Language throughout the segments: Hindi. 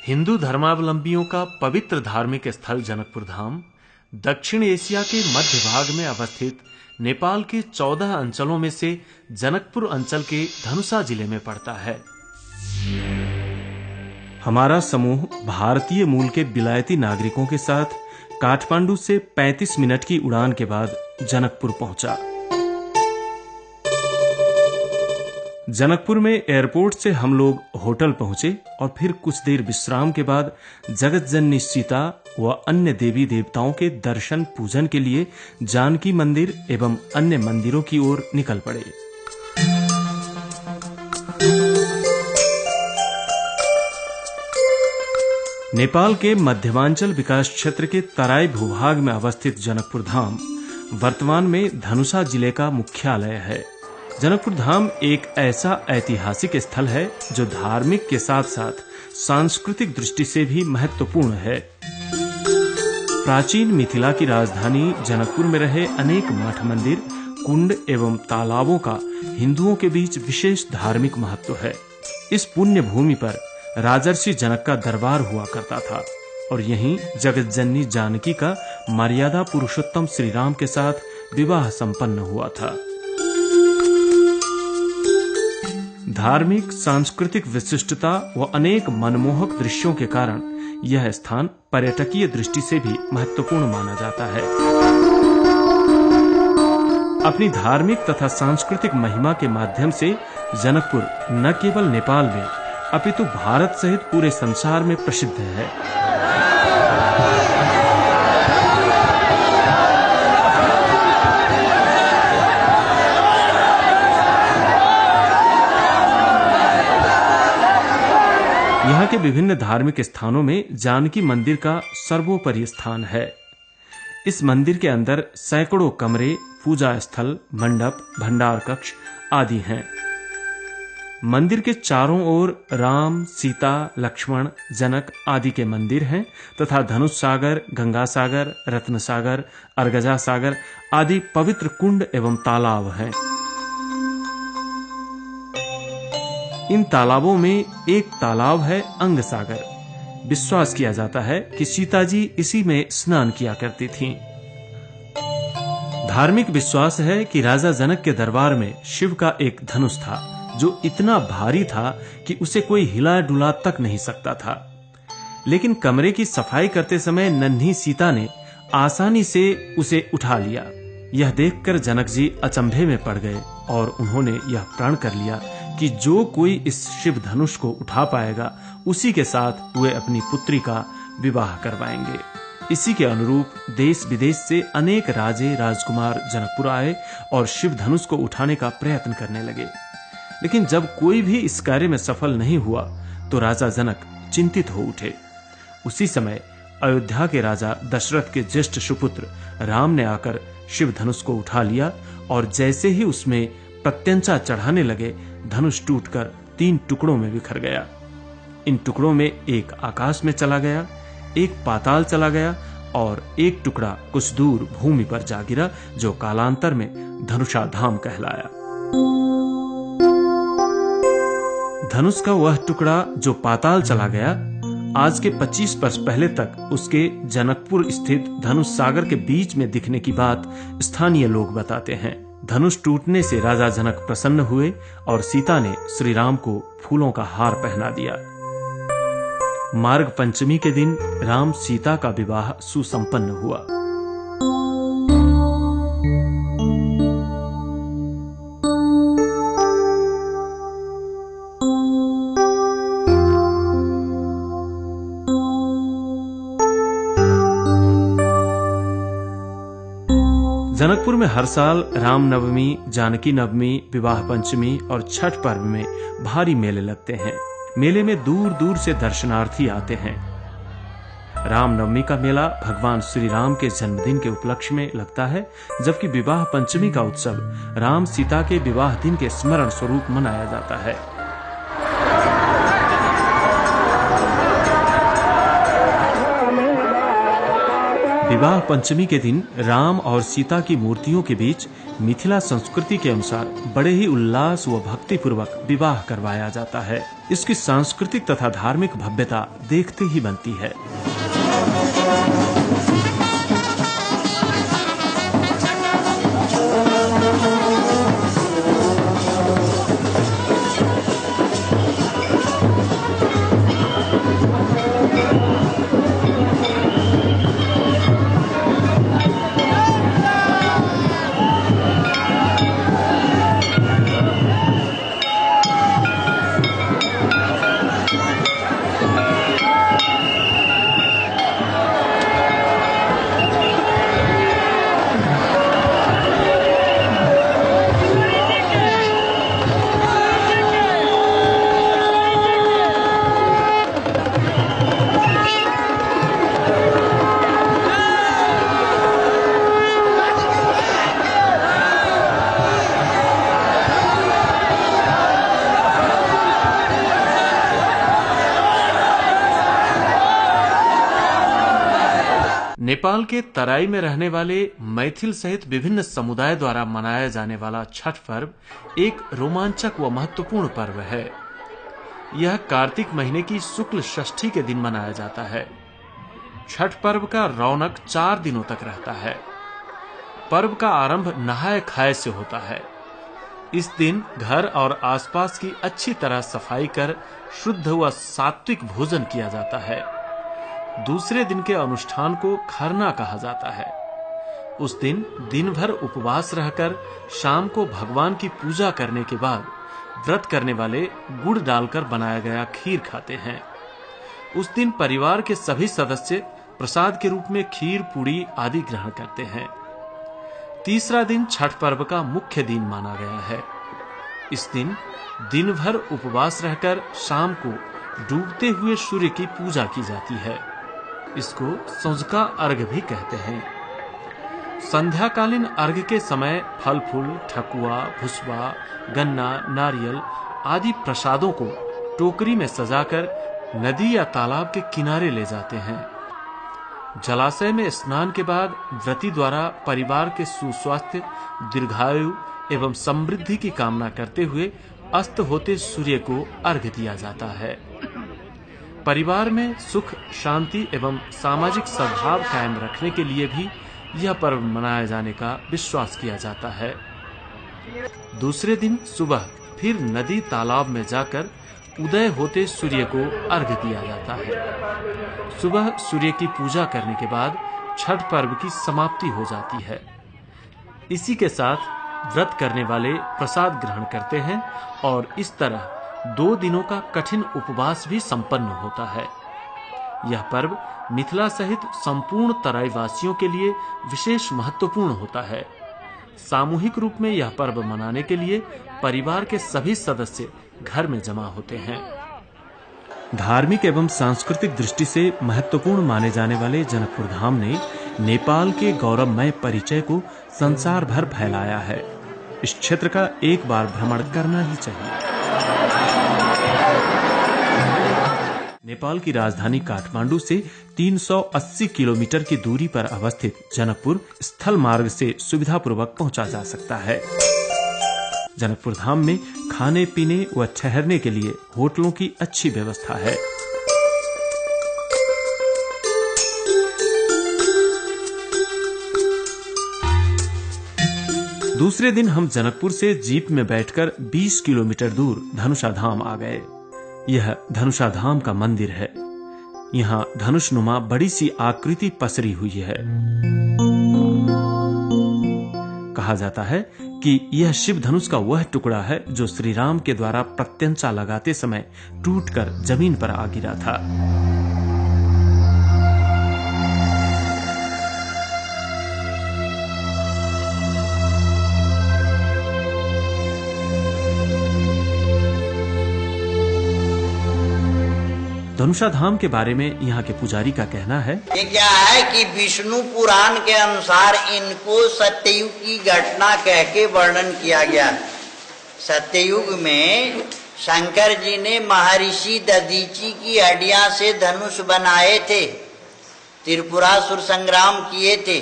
हिंदू धर्मावलंबियों का पवित्र धार्मिक स्थल जनकपुर धाम दक्षिण एशिया के मध्य भाग में अवस्थित नेपाल के 14 अंचलों में से जनकपुर अंचल के धनुषा जिले में पड़ता है। हमारा समूह भारतीय मूल के विलायती नागरिकों के साथ काठमांडू से 35 मिनट की उड़ान के बाद जनकपुर पहुंचा। जनकपुर में एयरपोर्ट से हम लोग होटल पहुंचे और फिर कुछ देर विश्राम के बाद जगत जननी सीता व अन्य देवी देवताओं के दर्शन पूजन के लिए जानकी मंदिर एवं अन्य मंदिरों की ओर निकल पड़े। नेपाल के मध्यमांचल विकास क्षेत्र के तराई भूभाग में अवस्थित जनकपुर धाम वर्तमान में धनुषा जिले का मुख्यालय है। जनकपुर धाम एक ऐसा ऐतिहासिक स्थल है जो धार्मिक के साथ साथ सांस्कृतिक दृष्टि से भी महत्वपूर्ण है। प्राचीन मिथिला की राजधानी जनकपुर में रहे अनेक मठ मंदिर, कुंड एवं तालाबों का हिंदुओं के बीच विशेष धार्मिक महत्व है। इस पुण्य भूमि पर राजर्षि जनक का दरबार हुआ करता था और यहीं जगत जननी जानकी का मर्यादा पुरुषोत्तम श्री राम के साथ विवाह संपन्न हुआ था। धार्मिक सांस्कृतिक विशिष्टता व अनेक मनमोहक दृश्यों के कारण यह स्थान पर्यटकीय दृष्टि से भी महत्वपूर्ण माना जाता है। अपनी धार्मिक तथा सांस्कृतिक महिमा के माध्यम से जनकपुर न केवल नेपाल में अपितु भारत सहित पूरे संसार में प्रसिद्ध है। यहाँ के विभिन्न धार्मिक स्थानों में जानकी मंदिर का सर्वोपरि स्थान है। इस मंदिर के अंदर सैकड़ों कमरे, पूजा स्थल, मंडप, भंडार कक्ष आदि हैं। मंदिर के चारों ओर राम, सीता, लक्ष्मण, जनक आदि के मंदिर हैं तथा धनुष सागर, गंगा सागर, रत्न सागर, अर्गजा सागर आदि पवित्र कुंड एवं तालाब हैं। इन तालाबों में एक तालाब है अंग सागर। विश्वास किया जाता है कि सीता जी इसी में स्नान किया करती थीं। धार्मिक विश्वास है कि राजा जनक के दरबार में शिव का एक धनुष था जो इतना भारी था कि उसे कोई हिला डुला तक नहीं सकता था। लेकिन कमरे की सफाई करते समय नन्ही सीता ने आसानी से उसे उठा लिया। यह देखकर जनक जी अचंभे में पड़ गए और उन्होंने यह प्रण कर लिया कि जो कोई इस शिव धनुष को उठा पाएगा उसी के साथ वे अपनी पुत्री का विवाह करवाएंगे। इसी के अनुरूप देश विदेश से अनेक राजे राजकुमार जनकपुर आए और शिव धनुष को उठाने का प्रयत्न करने लगे। लेकिन जब कोई भी इस कार्य में सफल नहीं हुआ तो राजा जनक चिंतित हो उठे। उसी समय अयोध्या के राजा दशरथ के ज्येष्ठ सुपुत्र राम ने आकर शिव धनुष को उठा लिया और जैसे ही उसमें प्रत्यंचा चढ़ाने लगे, धनुष टूटकर 3 टुकड़ों में बिखर गया। इन टुकड़ों में एक आकाश में चला गया, एक पाताल चला गया और एक टुकड़ा कुछ दूर भूमि पर जा गिरा जो कालांतर में धनुषा धाम कहलाया। धनुष का वह टुकड़ा जो पाताल चला गया, आज के 25 वर्ष पहले तक उसके जनकपुर स्थित धनुष सागर के बीच में दिखने की बात स्थानीय लोग बताते हैं। धनुष टूटने से राजा जनक प्रसन्न हुए और सीता ने श्री राम को फूलों का हार पहना दिया। मार्ग पंचमी के दिन राम सीता का विवाह सुसंपन्न हुआ। जनकपुर में हर साल रामनवमी, जानकी नवमी, विवाह पंचमी और छठ पर्व में भारी मेले लगते हैं। मेले में दूर दूर से दर्शनार्थी आते हैं। रामनवमी का मेला भगवान श्री राम के जन्मदिन के उपलक्ष्य में लगता है, जबकि विवाह पंचमी का उत्सव राम सीता के विवाह दिन के स्मरण स्वरूप मनाया जाता है। विवाह पंचमी के दिन राम और सीता की मूर्तियों के बीच मिथिला संस्कृति के अनुसार बड़े ही उल्लास व भक्ति पूर्वक विवाह करवाया जाता है। इसकी सांस्कृतिक तथा धार्मिक भव्यता देखते ही बनती है। नेपाल के तराई में रहने वाले मैथिल सहित विभिन्न समुदाय द्वारा मनाया जाने वाला छठ पर्व एक रोमांचक व महत्वपूर्ण पर्व है। यह कार्तिक महीने की शुक्ल षष्ठी के दिन मनाया जाता है। छठ पर्व का रौनक 4 दिनों तक रहता है। पर्व का आरंभ नहाय खाए से होता है। इस दिन घर और आसपास की अच्छी तरह सफाई कर शुद्ध व सात्विक भोजन किया जाता है। दूसरे दिन के अनुष्ठान को खरना कहा जाता है। उस दिन भर उपवास रहकर शाम को भगवान की पूजा करने के बाद व्रत करने वाले गुड़ डालकर बनाया गया खीर खाते हैं। उस दिन परिवार के सभी सदस्य प्रसाद के रूप में खीर पूड़ी आदि ग्रहण करते हैं। तीसरा दिन छठ पर्व का मुख्य दिन माना गया है। इस दिन भर उपवास रहकर शाम को डूबते हुए सूर्य की पूजा की जाती है। इसको संझका अर्घ भी कहते हैं। संध्याकालीन अर्घ के समय फल फूल, ठकुआ, भुसवा, गन्ना, नारियल आदि प्रसादों को टोकरी में सजाकर नदी या तालाब के किनारे ले जाते हैं। जलाशय में स्नान के बाद व्रती द्वारा परिवार के सुस्वास्थ्य, दीर्घायु एवं समृद्धि की कामना करते हुए अस्त होते सूर्य को अर्घ दिया जाता है। परिवार में सुख, शांति एवं सामाजिक सद्भाव कायम रखने के लिए भी यह पर्व मनाए जाने का विश्वास किया जाता है। दूसरे दिन सुबह फिर नदी तालाब में जाकर उदय होते सूर्य को अर्घ दिया जाता है। सुबह सूर्य की पूजा करने के बाद छठ पर्व की समाप्ति हो जाती है। इसी के साथ व्रत करने वाले प्रसाद ग्रहण करते हैं और इस तरह 2 दिनों का कठिन उपवास भी संपन्न होता है। यह पर्व मिथिला सहित संपूर्ण तराई वासियों के लिए विशेष महत्वपूर्ण होता है। सामूहिक रूप में यह पर्व मनाने के लिए परिवार के सभी सदस्य घर में जमा होते हैं। धार्मिक एवं सांस्कृतिक दृष्टि से महत्वपूर्ण माने जाने वाले जनकपुर धाम ने नेपाल के गौरवमय परिचय को संसार भर फैलाया है। इस क्षेत्र का एक बार भ्रमण करना ही चाहिए। नेपाल की राजधानी काठमांडू से 380 किलोमीटर की दूरी पर अवस्थित जनकपुर स्थल मार्ग से सुविधापूर्वक पहुंचा जा सकता है। जनकपुर धाम में खाने पीने व ठहरने के लिए होटलों की अच्छी व्यवस्था है। दूसरे दिन हम जनकपुर से जीप में बैठकर 20 किलोमीटर दूर धनुषा धाम आ गए। यह धनुषा धाम का मंदिर है। यहाँ धनुषनुमा बड़ी सी आकृति पसरी हुई है। कहा जाता है कि यह शिव धनुष का वह टुकड़ा है जो श्री राम के द्वारा प्रत्यंचा लगाते समय टूटकर जमीन पर आ गिरा था। धनुषा धाम के बारे में यहाँ के पुजारी का कहना है, ये क्या है कि विष्णु पुराण के अनुसार इनको सत्ययुग की घटना कह के वर्णन किया गया। सत्ययुग में शंकर जी ने महर्षि दधीची की हड्डियां से धनुष बनाए थे त्रिपुरासुर संग्राम किए थे।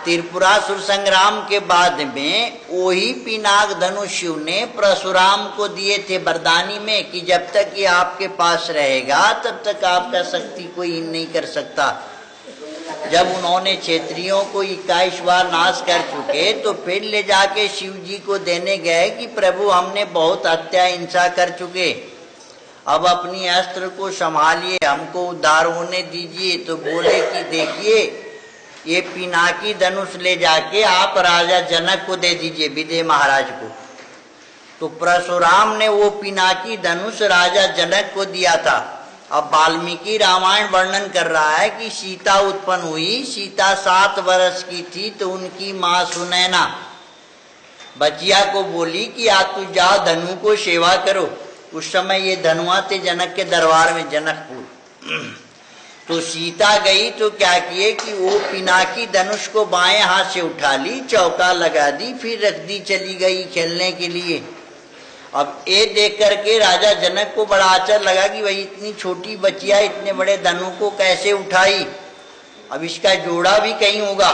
त्रिपुरासुर संग्राम के बाद में वही पिनाक धनुष शिव ने परशुराम को दिए थे वरदानी में कि जब तक ये आपके पास रहेगा तब तक आपका शक्ति कोई नहीं कर सकता। जब उन्होंने क्षेत्रियों को 21 बार नाश कर चुके तो फिर ले जाके शिव जी को देने गए कि प्रभु हमने बहुत हत्या हिंसा कर चुके, अब अपनी अस्त्र को संभालिए, हमको उद्धार होने दीजिए। तो बोले कि देखिए ये पिनाकी धनुष ले जाके आप राजा जनक को दे दीजिए, विदेह महाराज को। तो परशुराम ने वो पिनाकी धनुष राजा जनक को दिया था। अब वाल्मीकि रामायण वर्णन कर रहा है कि सीता उत्पन्न हुई, सीता 7 वर्ष की थी तो उनकी माँ सुनैना बचिया को बोली कि आज तू जाओ धनु को सेवा करो। उस समय ये धनुआ थे जनक के दरबार में, जनकपुर। तो सीता गई तो क्या किए कि वो पिनाकी धनुष को बाएं हाथ से उठा ली, चौका लगा दी, फिर रख दी, चली गई खेलने के लिए। अब ये देख करके राजा जनक को बड़ा आश्चर्य लगा कि भाई इतनी छोटी बचिया इतने बड़े धनु को कैसे उठाई, अब इसका जोड़ा भी कहीं होगा।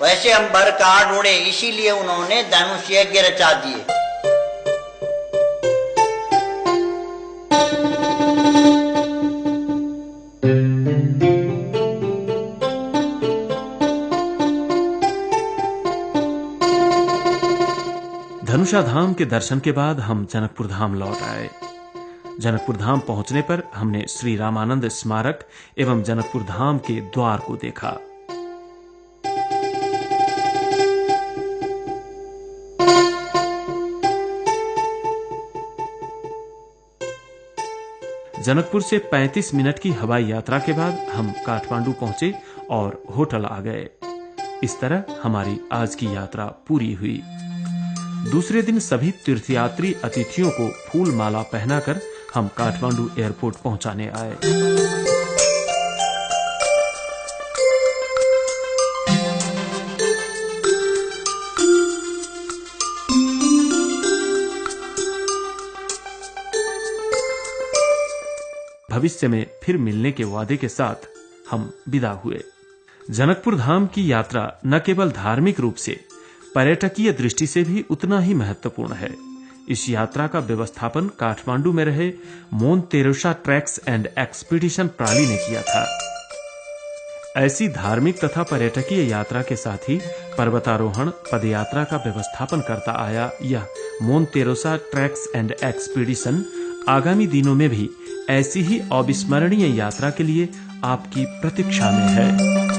वैसे हम बर कहाँ ढूंढे, इसीलिए उन्होंने धनुष यज्ञ रचा दिए। धनुषा धाम के दर्शन के बाद हम जनकपुर धाम लौट आए। जनकपुर धाम पहुंचने पर हमने श्री रामानंद स्मारक एवं जनकपुर धाम के द्वार को देखा। जनकपुर से 35 मिनट की हवाई यात्रा के बाद हम काठमांडू पहुंचे और होटल आ गए। इस तरह हमारी आज की यात्रा पूरी हुई। दूसरे दिन सभी तीर्थयात्री अतिथियों को फूल माला पहनाकर हम काठमांडू एयरपोर्ट पहुंचाने आए। भविष्य में फिर मिलने के वादे के साथ हम विदा हुए। जनकपुर धाम की यात्रा न केवल धार्मिक रूप से पर्यटकीय दृष्टि से भी उतना ही महत्वपूर्ण है। इस यात्रा का व्यवस्थापन काठमांडू में रहे मोन तेरेसा ट्रैक्स एंड एक्सपीडिशन प्रणाली ने किया था। ऐसी धार्मिक तथा पर्यटकीय यात्रा के साथ ही पर्वतारोहण पदयात्रा का व्यवस्थापन करता आया यह मोन तेरेसा ट्रैक्स एंड एक्सपीडिशन आगामी दिनों में भी ऐसी ही अविस्मरणीय यात्रा के लिए आपकी प्रतीक्षा में है।